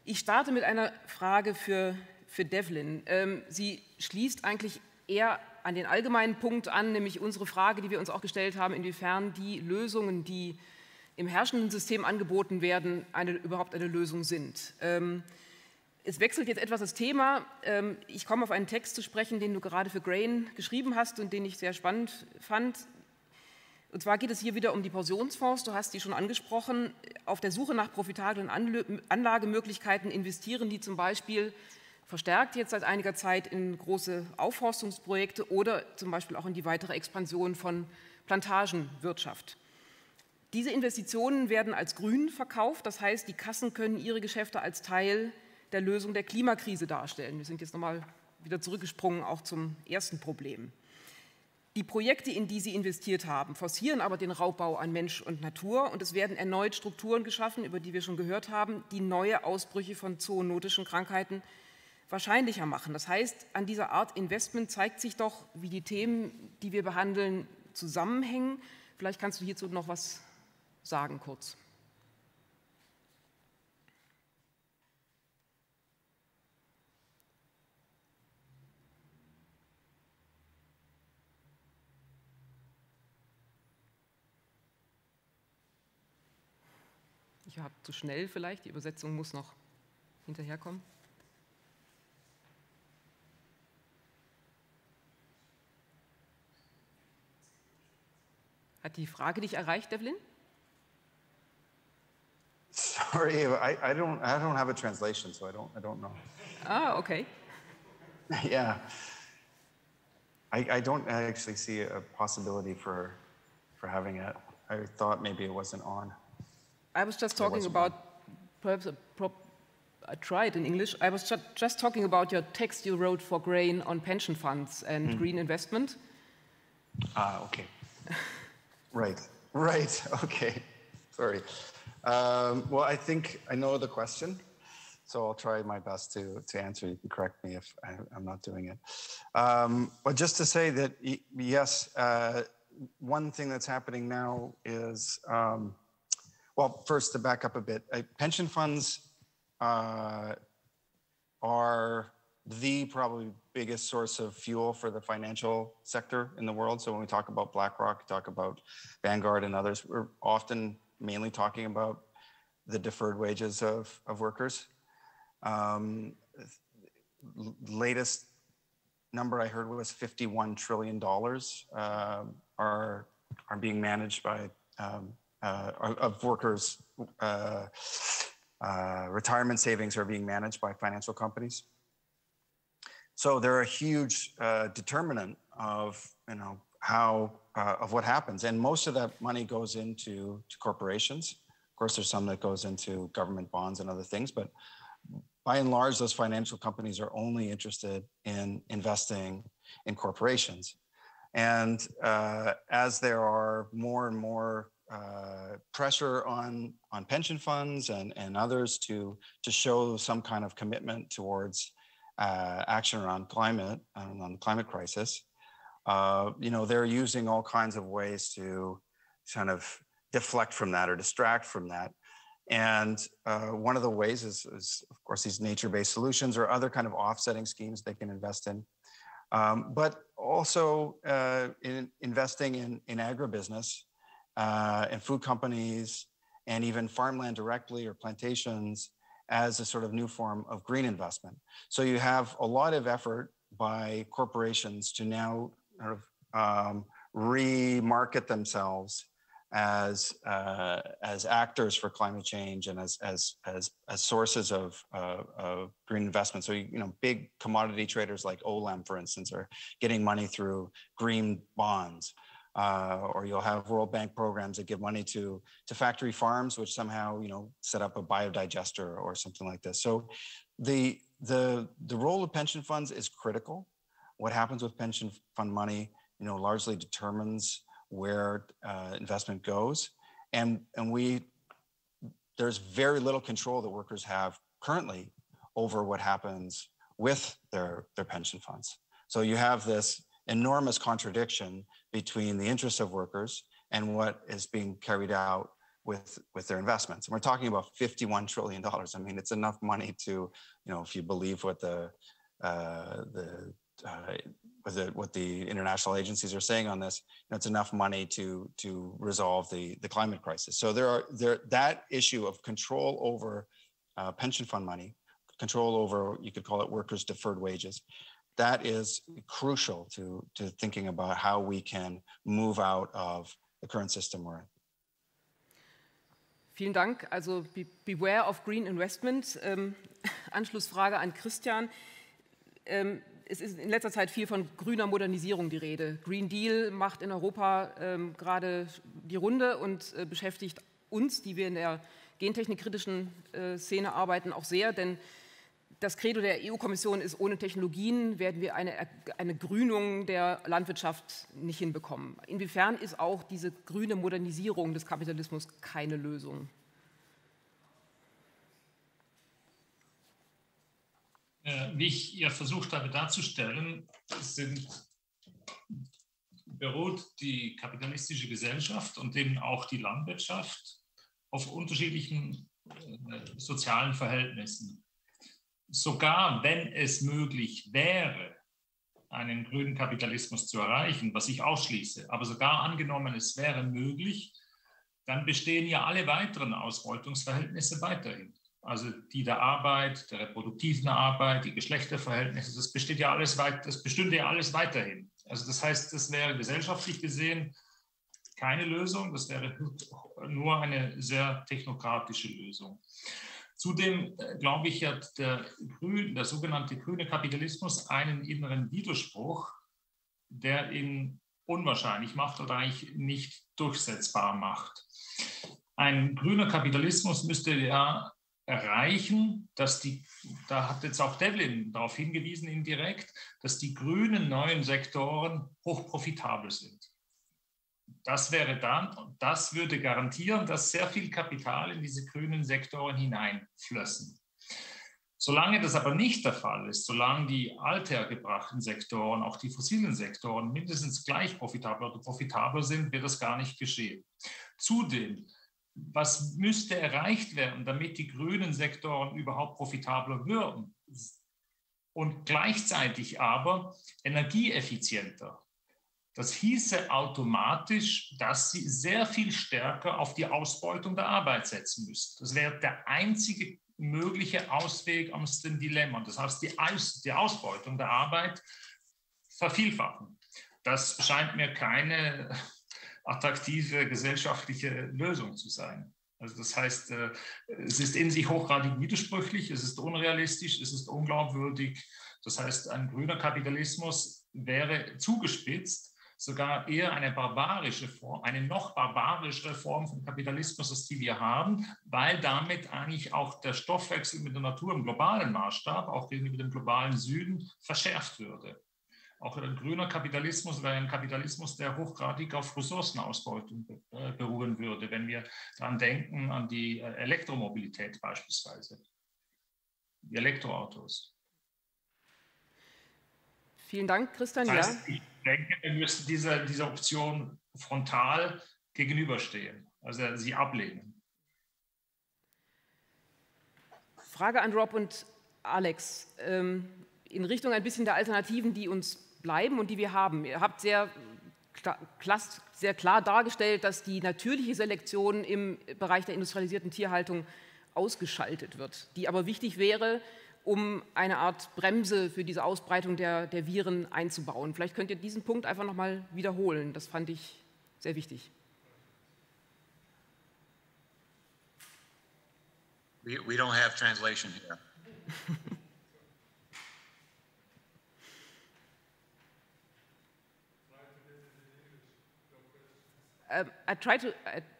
Ich starte mit einer Frage für Devlin. Sie schließt eigentlich eher an den allgemeinen Punkt an, nämlich unsere Frage, die wir uns auch gestellt haben, inwiefern die Lösungen, die im herrschenden System angeboten werden, überhaupt eine Lösung sind. Es wechselt jetzt etwas das Thema. Ich komme auf einen Text zu sprechen, den du gerade für Grain geschrieben hast und den ich sehr spannend fand. Und zwar geht es hier wieder um die Pensionsfonds, du hast die schon angesprochen. Auf der Suche nach profitablen Anlagemöglichkeiten investieren die zum Beispiel verstärkt jetzt seit einiger Zeit in große Aufforstungsprojekte oder zum Beispiel auch in die weitere Expansion von Plantagenwirtschaft. Diese Investitionen werden als grün verkauft, das heißt, die Kassen können ihre Geschäfte als Teil der Lösung der Klimakrise darstellen. Wir sind jetzt nochmal wieder zurückgesprungen, auch zum ersten Problem. Die Projekte, in die Sie investiert haben, forcieren aber den Raubbau an Mensch und Natur und es werden erneut Strukturen geschaffen, über die wir schon gehört haben, die neue Ausbrüche von zoonotischen Krankheiten wahrscheinlicher machen. Das heißt, an dieser Art Investment zeigt sich doch, wie die Themen, die wir behandeln, zusammenhängen. Vielleicht kannst du hierzu noch was sagen, kurz. Ich habe zu schnell vielleicht, die Übersetzung muss noch hinterherkommen. Hat die Frage dich erreicht, Devlin? Sorry, I don't have a translation, so I don't know. Ah, okay. Yeah, I don't actually see a possibility for having it. I thought maybe it wasn't on. I was just talking about, perhaps I tried in English, I was just talking about your text you wrote for Grain on pension funds and green investment. Ah, okay. Right, okay, sorry. Well, I think I know the question, so I'll try my best to answer. You can correct me if I'm not doing it. But just to say that, yes, one thing that's happening now is, well, first to back up a bit, pension funds are the probably biggest source of fuel for the financial sector in the world. So when we talk about BlackRock, talk about Vanguard and others, we're often mainly talking about the deferred wages of workers. Latest number I heard was $51 trillion are being managed by of workers' retirement savings are being managed by financial companies. So they're a huge determinant of how of what happens, and most of that money goes into corporations. Of course, there's some that goes into government bonds and other things, but by and large, those financial companies are only interested in investing in corporations. And as there are more and more pressure on pension funds and others to show some kind of commitment towards action around climate, on the climate crisis, they're using all kinds of ways to kind of deflect from that or distract from that. And one of the ways is of course, these nature-based solutions or other kind of offsetting schemes they can invest in. But also in investing in agribusiness and food companies and even farmland directly or plantations as a sort of new form of green investment. So you have a lot of effort by corporations to now sort of remarket themselves as actors for climate change and as sources of green investment. So big commodity traders like Olam, for instance, are getting money through green bonds, or you'll have World Bank programs that give money to factory farms, which somehow set up a biodigester or something like this. So the role of pension funds is critical. What happens with pension fund money, largely determines where investment goes, and there's very little control that workers have currently over what happens with their pension funds. So you have this enormous contradiction between the interests of workers and what is being carried out with their investments. And we're talking about $51 trillion. I mean, it's enough money to, you know, if you believe what what the international agencies are saying on this, you know, it's enough money to resolve the climate crisis. So that issue of control over pension fund money, control over, you could call it workers' deferred wages, that is crucial to thinking about how we can move out of the current system we're in. Vielen Dank. Also beware of green investment. Anschlussfrage an Christian. Es ist in letzter Zeit viel von grüner Modernisierung die Rede. Green Deal macht in Europa gerade die Runde und beschäftigt uns, die wir in der gentechnikkritischen Szene arbeiten, auch sehr, denn das Credo der EU-Kommission ist, ohne Technologien werden wir eine Grünung der Landwirtschaft nicht hinbekommen. Inwiefern ist auch diese grüne Modernisierung des Kapitalismus keine Lösung? Wie ich ja versucht habe darzustellen, beruht die kapitalistische Gesellschaft und eben auch die Landwirtschaft auf unterschiedlichen sozialen Verhältnissen. Sogar wenn es möglich wäre, einen grünen Kapitalismus zu erreichen, was ich ausschließe, aber sogar angenommen, es wäre möglich, dann bestehen ja alle weiteren Ausbeutungsverhältnisse weiterhin. Also die der Arbeit, der reproduktiven Arbeit, die Geschlechterverhältnisse, das bestünde ja alles weiterhin. Also das heißt, das wäre gesellschaftlich gesehen keine Lösung, das wäre nur eine sehr technokratische Lösung. Zudem glaube ich, hat der sogenannte grüne Kapitalismus einen inneren Widerspruch, der ihn unwahrscheinlich macht oder eigentlich nicht durchsetzbar macht. Ein grüner Kapitalismus müsste ja erreichen, dass da hat jetzt auch Devlin darauf hingewiesen indirekt, dass die grünen neuen Sektoren hochprofitabel sind. Das würde garantieren, dass sehr viel Kapital in diese grünen Sektoren hineinflössen. Solange das aber nicht der Fall ist, solange die althergebrachten Sektoren, auch die fossilen Sektoren, mindestens gleich profitabel oder profitabler sind, wird das gar nicht geschehen. Zudem, was müsste erreicht werden, damit die grünen Sektoren überhaupt profitabler würden und gleichzeitig aber energieeffizienter? Das hieße automatisch, dass sie sehr viel stärker auf die Ausbeutung der Arbeit setzen müssten. Das wäre der einzige mögliche Ausweg aus dem Dilemma. Das heißt, die Ausbeutung der Arbeit vervielfachen. Das scheint mir keine attraktive gesellschaftliche Lösung zu sein. Also das heißt, es ist in sich hochgradig widersprüchlich, es ist unrealistisch, es ist unglaubwürdig. Das heißt, ein grüner Kapitalismus wäre zugespitzt sogar eher eine barbarische Form, eine noch barbarischere Form von Kapitalismus, als die wir haben, weil damit eigentlich auch der Stoffwechsel mit der Natur im globalen Maßstab, auch gegenüber dem globalen Süden, verschärft würde. Auch ein grüner Kapitalismus wäre ein Kapitalismus, der hochgradig auf Ressourcenausbeutung beruhen würde, wenn wir daran denken, an die Elektromobilität beispielsweise, die Elektroautos. Vielen Dank, Christian. Das heißt, ich denke, wir müssen dieser Option frontal gegenüberstehen, also sie ablehnen. Frage an Rob und Alex. In Richtung ein bisschen der Alternativen, die uns bleiben und die wir haben. Ihr habt sehr klar dargestellt, dass die natürliche Selektion im Bereich der industrialisierten Tierhaltung ausgeschaltet wird, die aber wichtig wäre, um eine Art Bremse für diese Ausbreitung der Viren einzubauen. Vielleicht könnt ihr diesen Punkt einfach noch mal wiederholen. Das fand ich sehr wichtig. We don't have translation here. I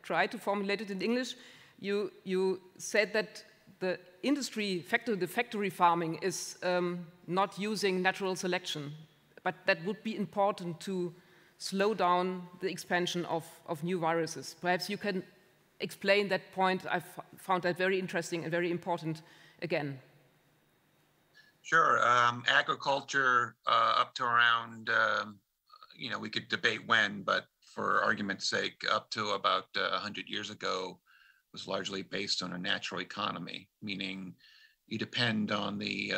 try to formulate it in English. You said that the factory farming is not using natural selection, but that would be important to slow down the expansion of new viruses. Perhaps you can explain that point. I found that very interesting and very important again. Sure. Agriculture up to around, we could debate when, but for argument's sake, up to about 100 years ago, was largely based on a natural economy, meaning you depend on the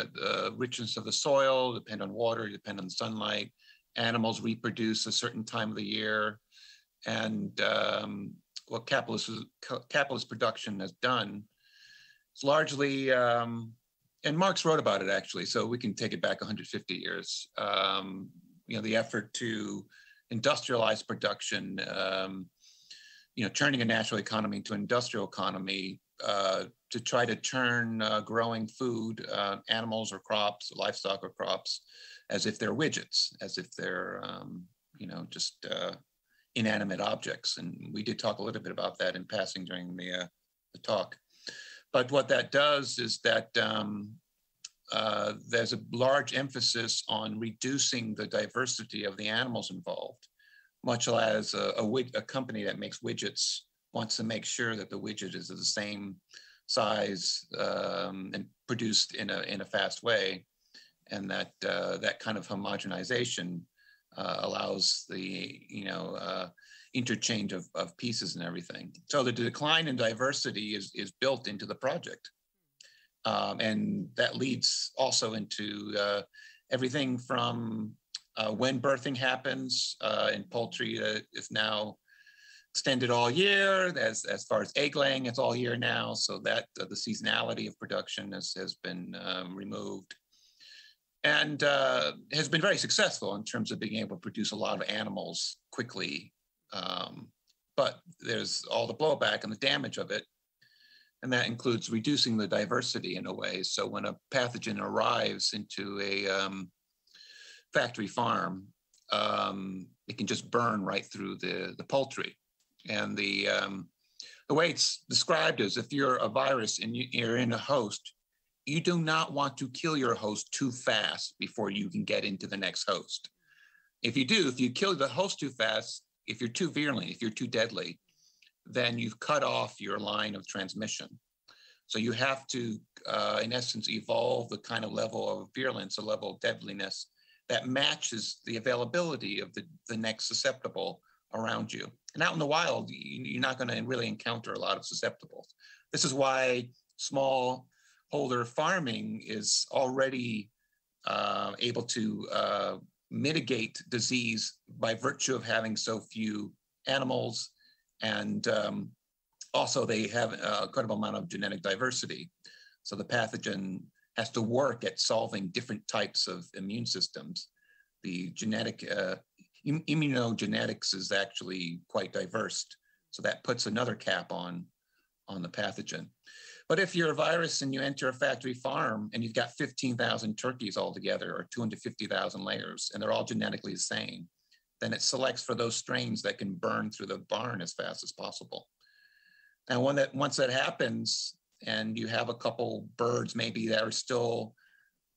richness of the soil, depend on water, you depend on sunlight. Animals reproduce a certain time of the year. And what capitalist production has done is largely, and Marx wrote about it actually, so we can take it back 150 years. The effort to industrialize production, turning a natural economy into an industrial economy to try to turn growing food, animals or crops, livestock or crops, as if they're widgets, as if they're, just inanimate objects. And we did talk a little bit about that in passing during the talk. But what that does is that there's a large emphasis on reducing the diversity of the animals involved, much as a company that makes widgets wants to make sure that the widget is of the same size and produced in a fast way, and that that kind of homogenization allows the interchange of pieces and everything. So the decline in diversity is built into the project, and that leads also into everything from when birthing happens in poultry is now extended all year. As far as egg laying, it's all year now, so that the seasonality of production has been removed, and has been very successful in terms of being able to produce a lot of animals quickly. But there's all the blowback and the damage of it, and that includes reducing the diversity in a way. So when a pathogen arrives into a factory farm, it can just burn right through the poultry. And the way it's described is, if you're a virus and you're in a host, you do not want to kill your host too fast before you can get into the next host. If you kill the host too fast, if you're too virulent, if you're too deadly, then you've cut off your line of transmission. So you have to, in essence, evolve the kind of level of virulence, a level of deadliness that matches the availability of the next susceptible around you. And out in the wild, you're not going to really encounter a lot of susceptibles. This is why smallholder farming is already able to mitigate disease by virtue of having so few animals, and also they have a credible amount of genetic diversity. So the pathogen has to work at solving different types of immune systems. The genetic immunogenetics is actually quite diverse, so that puts another cap on the pathogen. But if you're a virus and you enter a factory farm and you've got 15,000 turkeys altogether, or 250,000 layers, and they're all genetically the same, then it selects for those strains that can burn through the barn as fast as possible. And once that happens, and you have a couple birds maybe that are still,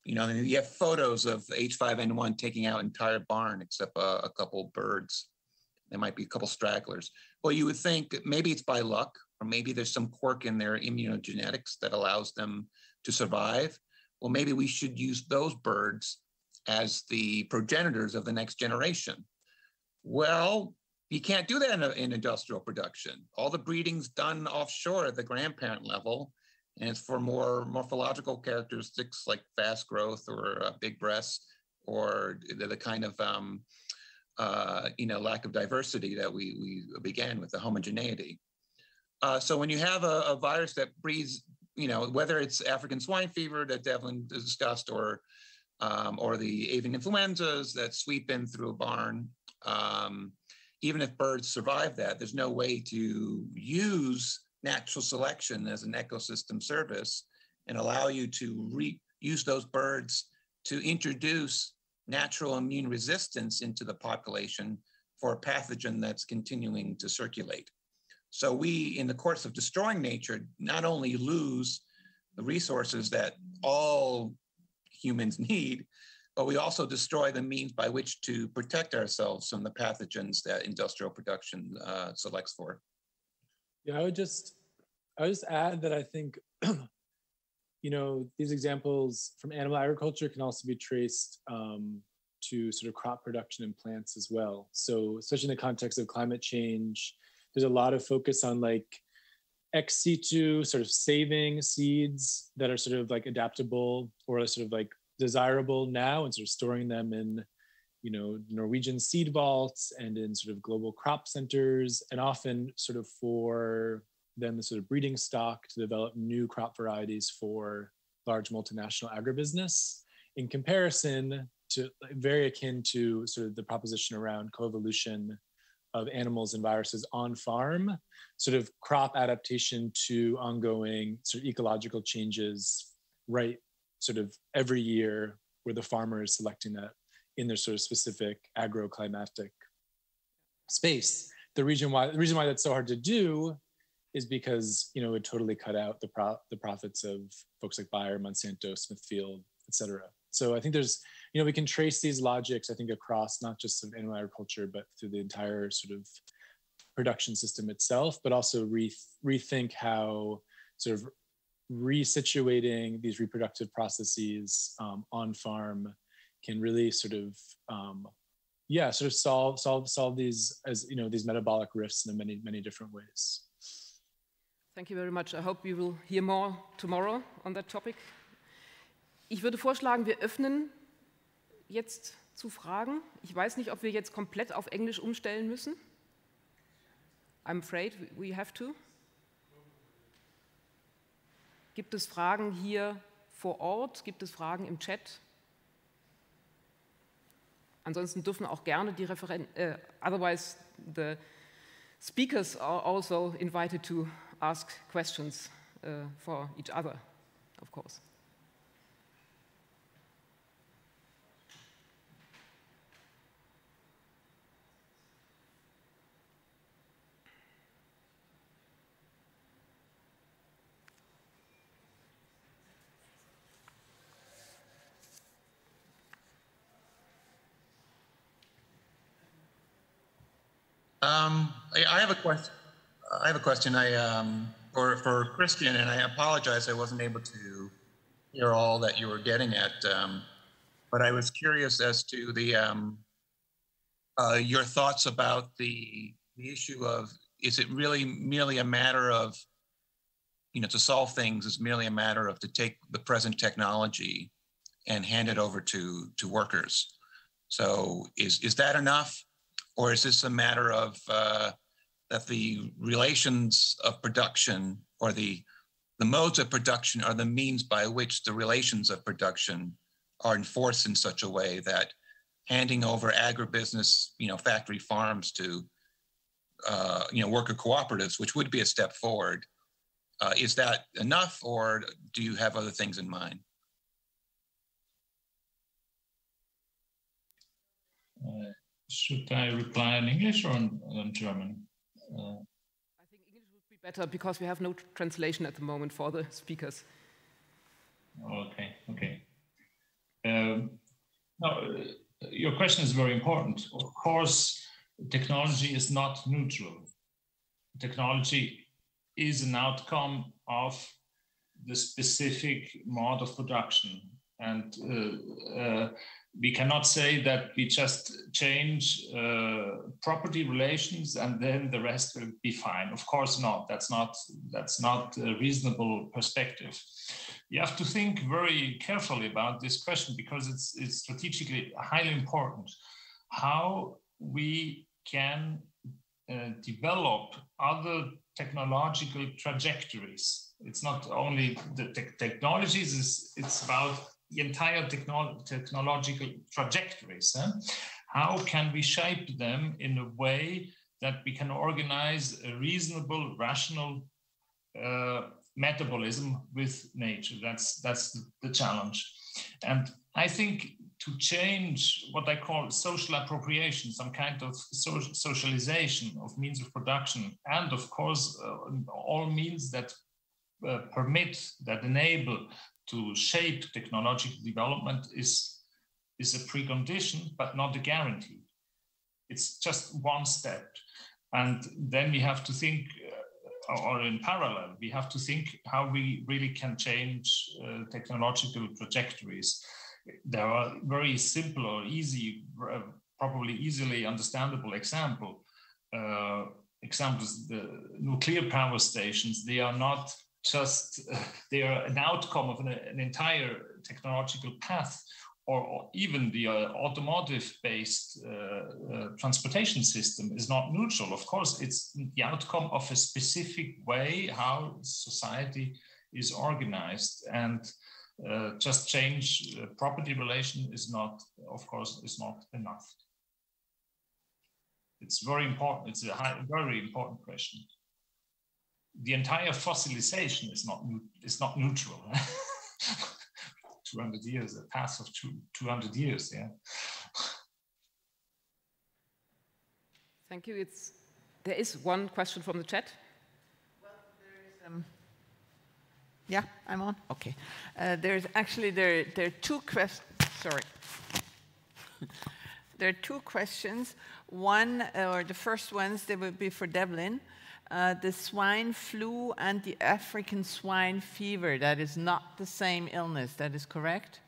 you have photos of H5N1 taking out entire barn except a couple birds. There might be a couple stragglers. Well, you would think maybe it's by luck, or maybe there's some quirk in their immunogenetics that allows them to survive. Well, maybe we should use those birds as the progenitors of the next generation. Well, you can't do that in industrial production. All the breeding's done offshore at the grandparent level, and it's for more morphological characteristics like fast growth or big breasts, or the kind of lack of diversity that we began with, the homogeneity. So when you have a virus that breeds, whether it's African swine fever that Devlin discussed, or the avian influenzas that sweep in through a barn, even if birds survive that, there's no way to use natural selection as an ecosystem service and allow you to use those birds to introduce natural immune resistance into the population for a pathogen that's continuing to circulate. So we, in the course of destroying nature, not only lose the resources that all humans need, but we also destroy the means by which to protect ourselves from the pathogens that industrial production selects for. Yeah, I would just add that I think, these examples from animal agriculture can also be traced to sort of crop production in plants as well. So especially in the context of climate change, there's a lot of focus on ex situ sort of saving seeds that are sort of like adaptable or sort of like desirable now, and sort of storing them in, you know, Norwegian seed vaults and in sort of global crop centers, and often sort of for then the sort of breeding stock to develop new crop varieties for large multinational agribusiness, in comparison to, very akin to sort of the proposition around coevolution of animals and viruses on farm, sort of crop adaptation to ongoing sort of ecological changes, right, sort of every year, where the farmer is selecting that in their sort of specific agroclimatic space. The reason why that's so hard to do is because, you know, it would totally cut out the profits of folks like Bayer, Monsanto, Smithfield, et cetera. So I think there's, you know, we can trace these logics, I think, across not just sort of animal agriculture, but through the entire sort of production system itself, but also rethink how sort of resituating these reproductive processes on farm can really sort of, sort of solve these, as you know, these metabolic rifts in many, many different ways. Thank you very much. I hope we will hear more tomorrow on that topic. Ich würde vorschlagen, wir öffnen jetzt zu Fragen. Ich weiß nicht, ob wir jetzt komplett auf Englisch umstellen müssen. I'm afraid we have to. Gibt es Fragen hier vor Ort? Gibt es Fragen im Chat? Ansonsten dürfen auch gerne die otherwise the speakers are also invited to ask questions for each other, of course. I have a question. For Christian, and I apologize I wasn't able to hear all that you were getting at, but I was curious as to the your thoughts about the issue of, is it really merely a matter of, you know, to solve things is merely a matter of to take the present technology and hand it over to workers. So is that enough? Or is this a matter of that the relations of production, or the modes of production, are the means by which the relations of production are enforced in such a way that handing over agribusiness, you know, factory farms to, you know, worker cooperatives, which would be a step forward, is that enough, or do you have other things in mind? Should I reply in English or in German? I think English would be better because we have no translation at the moment for the speakers. Okay. Now, your question is very important. Of course, technology is not neutral. Technology is an outcome of the specific mode of production. And we cannot say that we just change property relations and then the rest will be fine. Of course not. That's not a reasonable perspective. You have to think very carefully about this question because it's strategically highly important. How we can develop other technological trajectories. It's not only the technologies, it's about the entire technological trajectories. How can we shape them in a way that we can organize a reasonable, rational metabolism with nature? That's the challenge. And I think to change what I call social appropriation, some kind of socialization of means of production, and of course, all means that permit, that enable to shape technological development is a precondition, but not a guarantee. It's just one step. And then we have to think, or in parallel, we have to think how we really can change technological trajectories. There are very simple or easy, probably easily understandable example. examples, the nuclear power stations, they are not just, they are an outcome of an entire technological path, or even the automotive-based transportation system is not neutral. Of course, it's the outcome of a specific way how society is organized, and just change property relation is not, of course, is not enough. It's very important. It's a very important question. The entire fossilization is not neutral. 200 years, a path of 200 years, yeah. Thank you. There is one question from the chat. Well, there is, yeah, I'm on. Okay. There are two questions. Sorry. There are two questions. One, or the first ones, they would be for Devlin. The swine flu and the African swine fever, that is not the same illness, that is correct?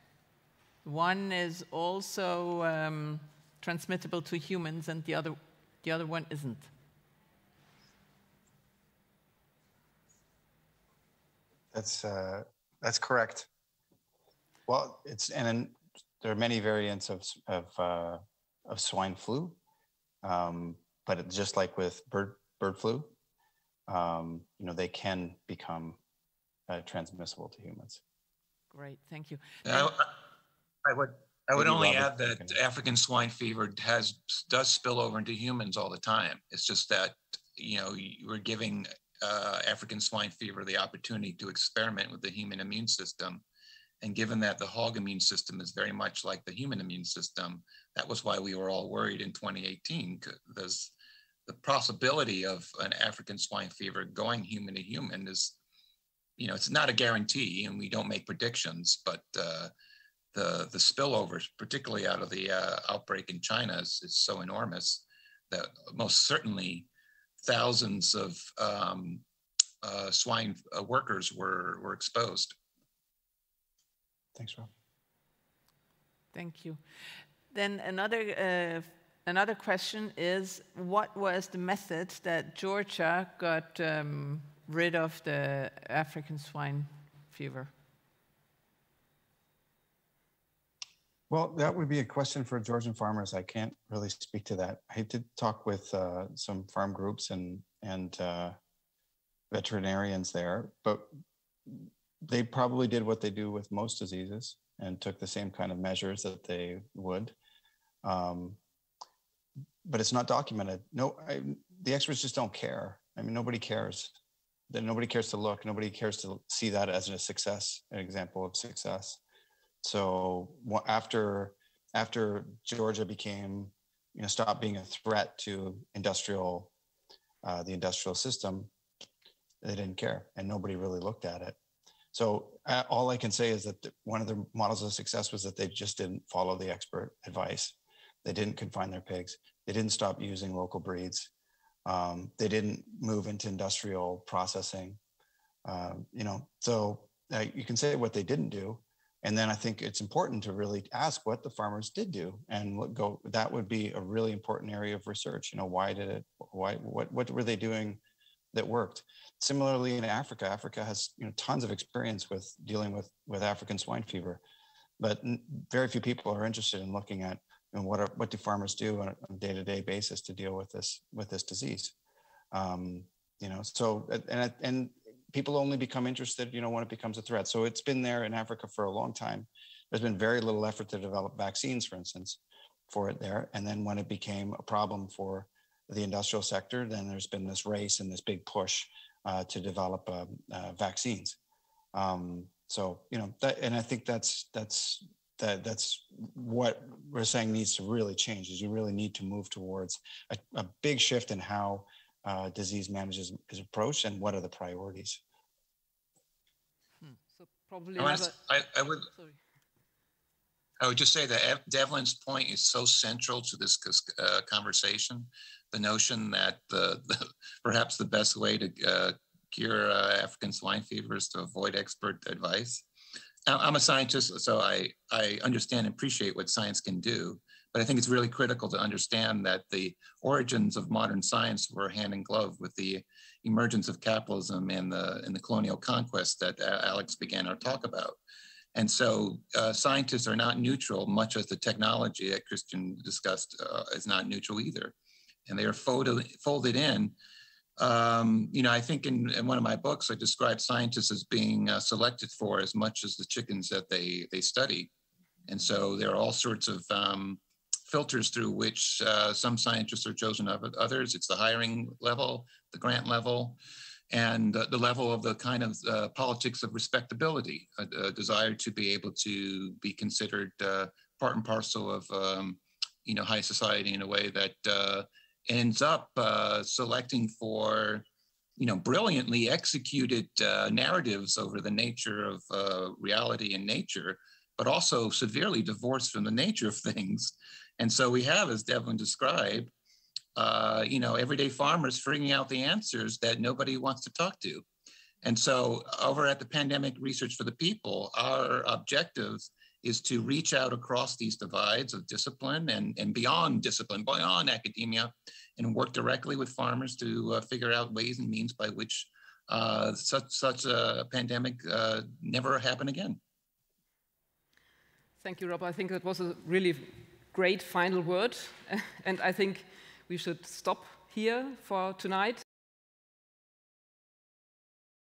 One is also transmittable to humans and the other one isn't. That's correct. Well, there are many variants of swine flu, but just like with bird flu, they can become transmissible to humans. Great, thank you. I would only add that African swine fever does spill over into humans all the time. It's just that we're giving African swine fever the opportunity to experiment with the human immune system. And given that the hog immune system is very much like the human immune system, that was why we were all worried in 2018, because the possibility of an African swine fever going human to human is, it's not a guarantee, and we don't make predictions, but the spillovers, particularly out of the outbreak in China, is so enormous that most certainly thousands of swine workers were exposed. Thanks, Rob. Thank you. Then another question is, what was the method that Georgia got rid of the African swine fever? Well, that would be a question for Georgian farmers. I can't really speak to that. I did talk with some farm groups and veterinarians there, but they probably did what they do with most diseases and took the same kind of measures that they would. But it's not documented. No, the experts just don't care. I mean, nobody cares. Nobody cares to look. Nobody cares to see that as a success, an example of success. So after Georgia became, stopped being a threat to the industrial system, they didn't care, and nobody really looked at it. So all I can say is that one of the models of success was that they just didn't follow the expert advice. They didn't confine their pigs. They didn't stop using local breeds. They didn't move into industrial processing. So you can say what they didn't do. And then I think it's important to really ask what the farmers did do, and that would be a really important area of research. What were they doing that worked? Similarly in Africa, Africa has tons of experience with dealing with African swine fever, but very few people are interested in looking at what do farmers do on a day-to-day basis to deal with this disease. And people only become interested, when it becomes a threat. So it's been there in Africa for a long time. There's been very little effort to develop vaccines, for instance, for it there. And then when it became a problem for the industrial sector, then there's been this race and this big push to develop vaccines. And I think that's what we're saying needs to really change. Is you really need to move towards a big shift in how disease management is approached and what are the priorities. So probably I would just say that Devlin's point is so central to this conversation. The notion that perhaps the best way to cure African swine fever is to avoid expert advice. I'm a scientist, so I understand and appreciate what science can do, But I think it's really critical to understand that the origins of modern science were hand in glove with the emergence of capitalism and the colonial conquest that Alex began our talk about. And so scientists are not neutral, much as the technology that Christian discussed is not neutral either. And they are folded in. You know, I think in one of my books, I describe scientists as being selected for as much as the chickens that they study. And so there are all sorts of filters through which some scientists are chosen over others. It's the hiring level, the grant level, and the level of the kind of politics of respectability, a desire to be able to be considered part and parcel of, you know, high society in a way that ends up selecting for, you know, brilliantly executed narratives over the nature of reality and nature, but also severely divorced from the nature of things. And so we have, as Devlin described, you know, everyday farmers figuring out the answers that nobody wants to talk to. And so over at the Pandemic Research for the People, our objective is to reach out across these divides of discipline and beyond discipline, beyond academia, and work directly with farmers to figure out ways and means by which such a pandemic never happen again. Thank you, Rob. I think that was a really great final word. And I think we should stop here for tonight.